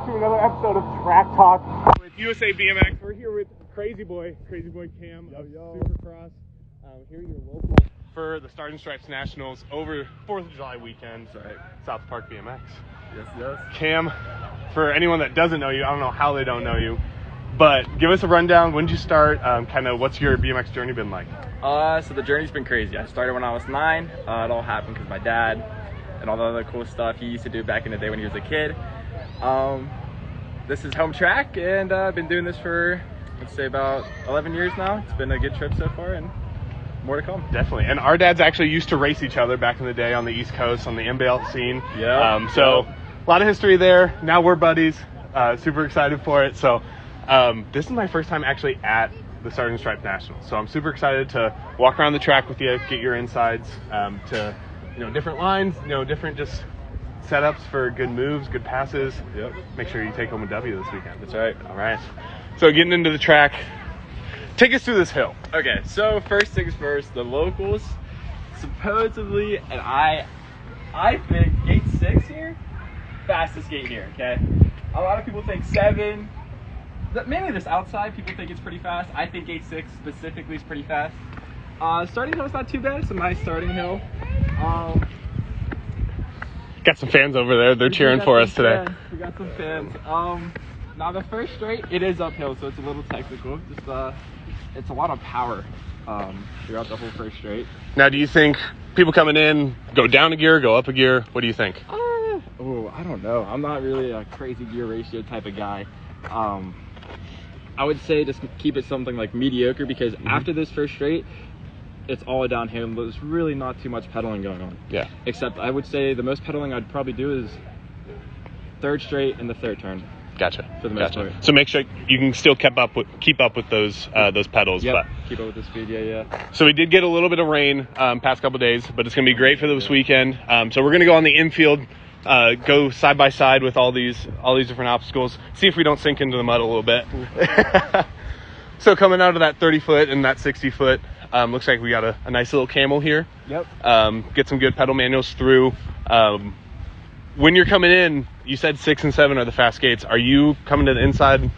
to another episode of Tracktalk with USA BMX. We're here with Crazy Boy Cam of Supercross. Here you're local for the Stars and Stripes Nationals over 4th of July weekend. That's right. South Park BMX. Yes. Cam, for anyone that doesn't know you, I don't know how they don't know you, but give us a rundown. When did you start? Kind of what's your BMX journey been like? So the journey's been crazy. I started when I was 9. It all happened because my dad and all the other cool stuff he used to do back in the day when he was a kid. This is home track, and I've been doing this for, let's say, about 11 years now. It's been a good trip so far, and more to come. Definitely. And our dads actually used to race each other back in the day on the East Coast on the NBL scene. Yeah. So a lot of history there. Now we're buddies. Super excited for it. So this is my first time actually at the Stars and Stripes Nationals. So I'm super excited to walk around the track with you, get your insides to, different lines, different just setups for good moves, good passes. Yep. Make sure you take home a W this weekend. That's right. All right. So getting into the track, take us through this hill. Okay, so first things first, the locals, supposedly, and I think gate 6 here, fastest gate here, okay? A lot of people think 7. Mainly this outside, people think it's pretty fast. I think gate 6 specifically is pretty fast. Starting hill is not too bad. It's a nice starting hill. Got some fans over there. They're cheering for us today. We got some fans. Now the first straight, it is uphill, so it's a little technical. Just it's a lot of power throughout the whole first straight. Now, do you think people coming in go down a gear, go up a gear? What do you think? I don't know. I'm not really a crazy gear ratio type of guy. I would say just keep it something like mediocre, because after this first straight, it's all downhill. There's really not too much pedaling going on. Yeah. Except I would say the most pedaling I'd probably do is 3rd straight and the 3rd turn. Gotcha. For the most part. So make sure you can still keep up with those pedals. Yep. But keep up with the speed. Yeah. So we did get a little bit of rain past couple days, but it's gonna be great for this weekend. So we're gonna go on the infield, go side by side with all these different obstacles. See if we don't sink into the mud a little bit. So coming out of that 30-foot and that 60-foot, looks like we got a nice little camel here. Yep. Get some good pedal manuals through. When you're coming in, you said 6 and 7 are the fast gates. Are you coming to the inside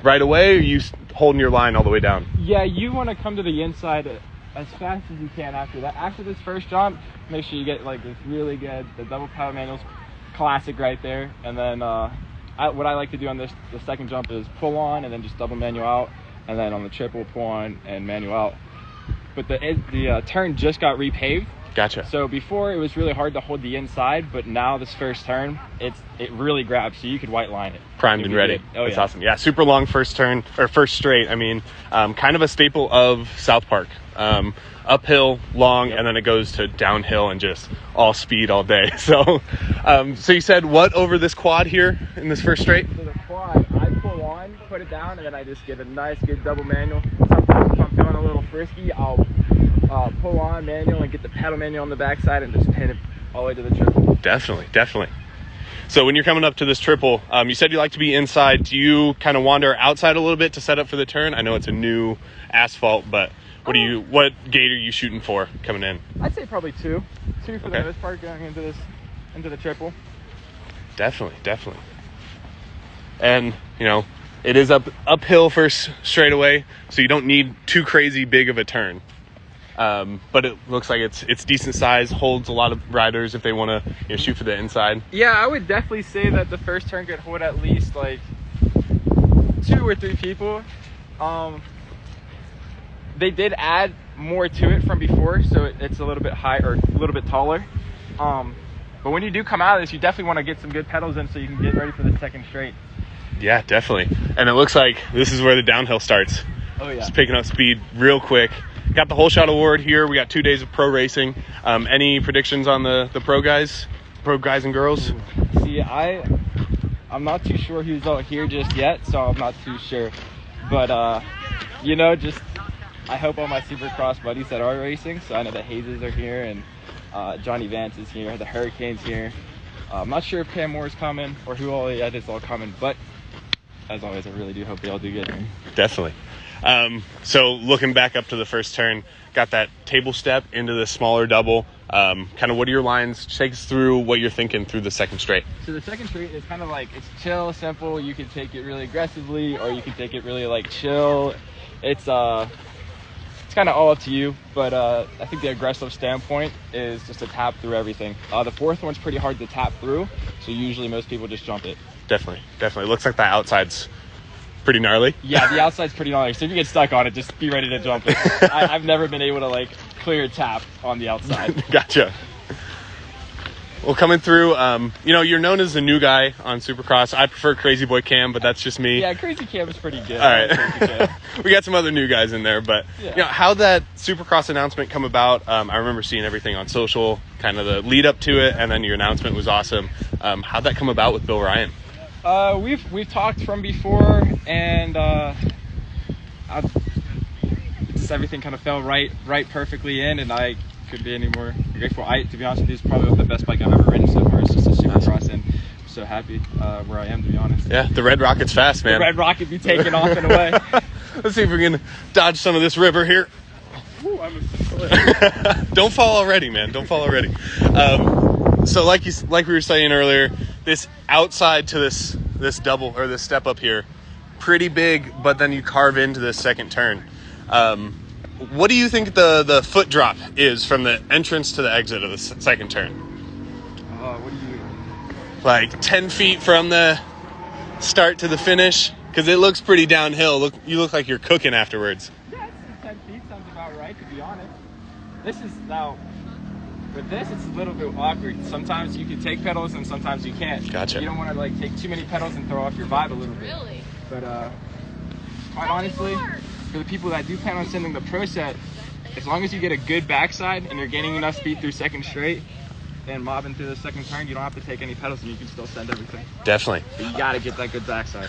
right away, or are you holding your line all the way down? Yeah, you want to come to the inside as fast as you can after that. After this first jump, make sure you get like this really good, the double pedal manuals, classic right there. And then what I like to do on the second jump is pull on and then just double manual out. And then on the triple, pull on and manual out. But the turn just got repaved. Gotcha. So before it was really hard to hold the inside, but now this first turn, it really grabs, so you could white line it. Primed and ready. Oh, That's yeah. awesome. Yeah, super long first turn, or first straight. I mean, kind of a staple of South Park. Uphill, long, and then it goes to downhill and just all speed all day. So you said what over this quad here in this first straight? So the quad, I pull on, put it down, and then I just get a nice, good double manual. Sometimes if I'm feeling a little frisky, I'll pull on manual and get the pedal manual on the backside and just pin it all the way to the triple. Definitely. So when you're coming up to this triple, you said you like to be inside. Do you kind of wander outside a little bit to set up for the turn? I know it's a new asphalt, but what gate are you shooting for coming in? I'd say probably 2 for the most part going into the triple. Definitely. And it is uphill first straightaway, so you don't need too crazy big of a turn. But it looks like it's decent size, holds a lot of riders if they want to shoot for the inside. Yeah, I would definitely say that the first turn could hold at least like 2 or 3 people. They did add more to it from before, so it's a little bit higher, or a little bit taller. But when you do come out of this, you definitely want to get some good pedals in so you can get ready for the second straight. Yeah, definitely. And it looks like this is where the downhill starts. Oh yeah. Just picking up speed real quick. Got the whole shot award here. We got 2 days of pro racing. Any predictions on the pro guys and girls? See, I'm not too sure who's out here just yet, so I'm not too sure. But I hope all my Supercross buddies that are racing. So I know the Hazes are here, and Johnny Vance is here, the Hurricane's here. I'm not sure if Cam Moore's coming or who all the others all coming, but as always, I really do hope they all do good. Definitely. So looking back up to the first turn, got that table step into the smaller double, Kind of what are your lines? Take us through what you're thinking through the second straight. So the second straight is kind of like, it's chill, simple. You can take it really aggressively, or you can take it really like chill. It's kind of all up to you, but I think the aggressive standpoint is just to tap through everything. The fourth one's pretty hard to tap through, so usually most people just jump it. Definitely. Looks like the outside's pretty gnarly. Yeah, the outside's pretty gnarly, so if you get stuck on it, just be ready to jump it. I've never been able to like clear tap on the outside. Gotcha. Well, coming through, you're known as the new guy on Supercross. I prefer Crazy Boy Cam, but that's just me. Yeah, Crazy Cam is pretty good. All right. We got some other new guys in there, but how'd that Supercross announcement come about? I remember seeing everything on social, kind of the lead up to it, and then your announcement was awesome. How'd that come about with Bill Ryan? We've talked from before, and just everything kind of fell right perfectly in, and I couldn't be any more grateful. To be honest with you, it's probably the best bike I've ever ridden so far. It's just a Supercross, and I'm so happy where I am, to be honest. Yeah, the Red Rocket's fast, man. The Red Rocket be taking off and away. Let's see if we can dodge some of this river here. Ooh, I'm a Don't fall already, man. Don't fall already. So like we were saying earlier, this outside to this double or this step up here, pretty big, but then you carve into this second turn. What do you think the foot drop is from the entrance to the exit of the second turn? What do you... Like 10 feet from the start to the finish? Because it looks pretty downhill. You look like you're cooking afterwards. Yeah, 10 feet sounds about right, to be honest. This is now... With this, it's a little bit awkward. Sometimes you can take pedals and sometimes you can't. Gotcha. You don't want to like take too many pedals and throw off your vibe a little bit. Really? But quite honestly, for the people that do plan on sending the pro set, as long as you get a good backside and you're gaining enough speed through second straight and mobbing through the second turn, you don't have to take any pedals and you can still send everything. Definitely. But you gotta get that good backside.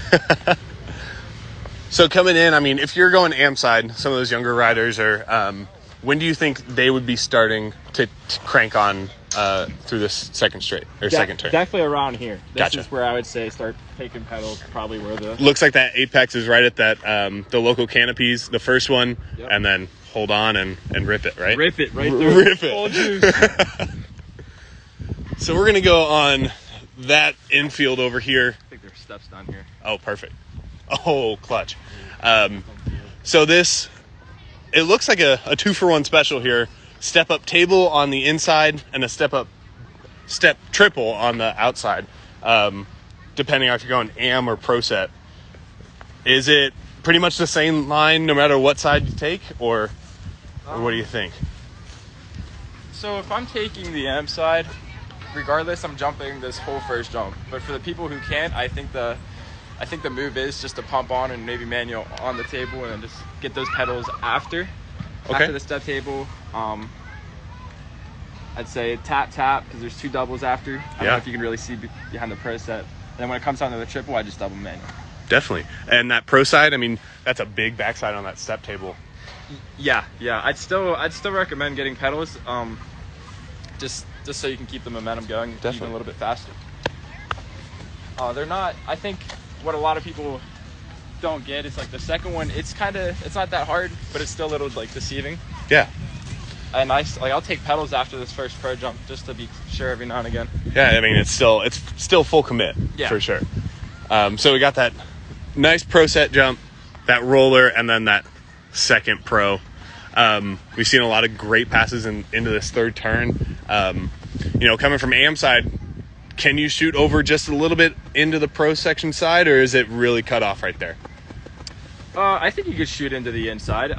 So coming in, I mean, if you're going AM side, some of those younger riders are, when do you think they would be starting to crank on through this second straight or second turn? Definitely around here. This Gotcha. is where I would say start taking pedals, probably where the... Looks like that apex is right at that the local canopies, the first one, Yep. and then hold on and rip it, right? Rip it right there. Rip it. Full juice. So we're going to go on that infield over here. I think there's steps down here. Oh, perfect. Oh, clutch. So this, it looks like a 2-for-1 special here. Step up table on the inside and a step triple on the outside, depending on if you're going AM or pro set. Is it pretty much the same line no matter what side you take, or what do you think? So if I'm taking the AM side, regardless, I'm jumping this whole first jump. But for the people who can't, I think the move is just to pump on and maybe manual on the table and then just get those pedals after the step table. I'd say tap because there's 2 doubles after. I don't know if you can really see behind the pro set. And then when it comes down to the triple, I just double manual. Definitely. And that pro side, I mean, that's a big backside on that step table. Yeah. I'd still recommend getting pedals, just so you can keep the momentum going even a little bit faster. They're not. I think what a lot of people don't get is like the second one. It's not that hard, but it's still a little like deceiving. Yeah. And I'll take pedals after this first pro jump just to be sure every now and again. Yeah, I mean it's still full commit for sure. So we got that nice pro set jump, that roller, and then that second pro. We've seen a lot of great passes into this third turn. Coming from AM side, can you shoot over just a little bit into the pro section side, or is it really cut off right there? I think you could shoot into the inside.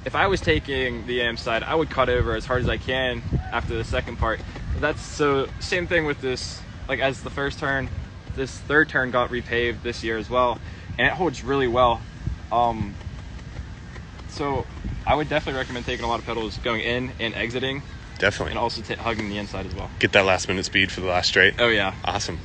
If I was taking the AM side, I would cut over as hard as I can after the second part. That's so same thing with this, like as the first turn, this third turn got repaved this year as well, and it holds really well. So I would definitely recommend taking a lot of pedals going in and exiting. Definitely. And also hugging the inside as well. Get that last minute speed for the last straight. Oh yeah. Awesome.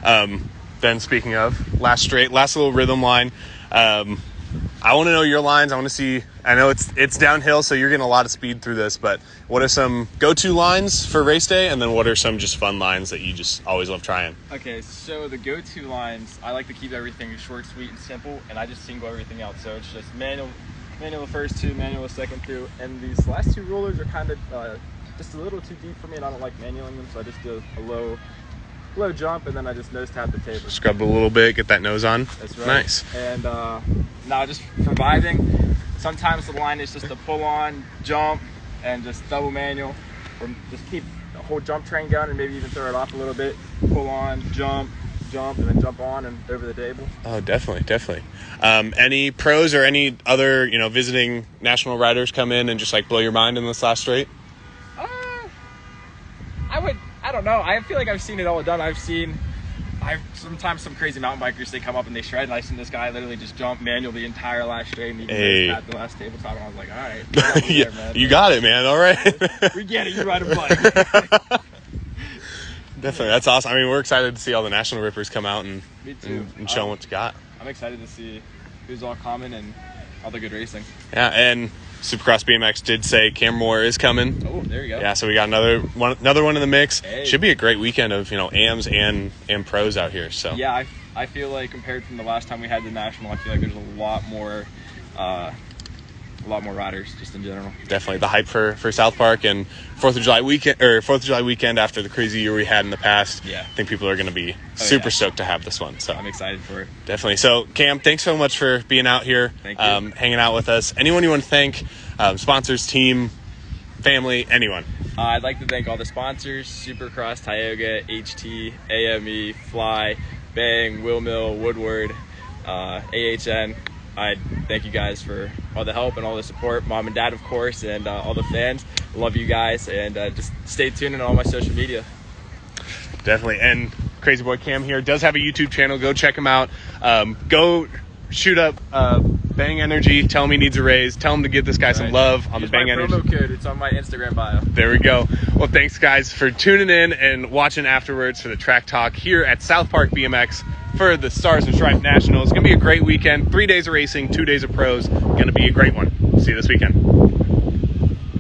Then speaking of last straight, last little rhythm line, I want to know your lines. I want to see, I know it's downhill, so you're getting a lot of speed through this, but what are some go-to lines for race day? And then what are some just fun lines that you just always love trying? Okay, so the go-to lines, I like to keep everything short, sweet, and simple, and I just single everything out. So it's just manual the first 2, manual the second 2, and these last 2 rollers are kind of just a little too deep for me, and I don't like manualing them, so I just do a low jump, and then I just nose tap the table. Scrub it a little bit, get that nose on. That's right. Nice. And now just for vibing, sometimes the line is just a pull on, jump, and just double manual, or just keep the whole jump train going and maybe even throw it off a little bit, pull on, jump, and then jump on and over the table. Oh, definitely. Any pros or any other, visiting national riders come in and just like blow your mind in this last straight? I don't know. I feel like I've seen it all done. I've sometimes some crazy mountain bikers, they come up and they shred, and I've seen this guy literally just jump manual the entire last straight and even at the last tabletop, and I was like, all right. Yeah, there, man. You got it, man. All right. We get it. You ride a bike. Definitely. That's awesome. I mean, we're excited to see all the national rippers come out and show what you got. I'm excited to see who's all coming and all the good racing. Yeah, and Supercross BMX did say Cam Bramer is coming. Oh, there you go. Yeah, so we got another one in the mix. Hey. Should be a great weekend of AMs and pros out here. So yeah, I feel like compared from the last time we had the national, I feel like there's a lot more riders just in general. Definitely the hype for South Park and 4th of July weekend after the crazy year we had in the past. Yeah, I think people are going to be super stoked to have this one. So I'm excited for it. Definitely. So Cam, thanks so much for being out here. Thank you. Hanging out with us. Anyone you want to thank? Sponsors, team, family, anyone? I'd like to thank all the sponsors: Supercross, Tioga, HT, AME, Fly, Bang, Will Mill, Woodward, AHN. I thank you guys for all the help and all the support, mom and dad, of course, and all the fans. Love you guys, and just stay tuned on all my social media. Definitely. And Crazy Boy Cam here does have a YouTube channel. Go check him out. Go shoot up Bang Energy. Tell him he needs a raise. Tell him to give this guy some love on the Bang Energy. Promo code. It's on my Instagram bio. There we go. Well, thanks guys for tuning in and watching afterwards for the Track Talk here at South Park BMX for the Stars and Stripes Nationals. It's going to be a great weekend. 3 days of racing, 2 days of pros. Going to be a great one. See you this weekend.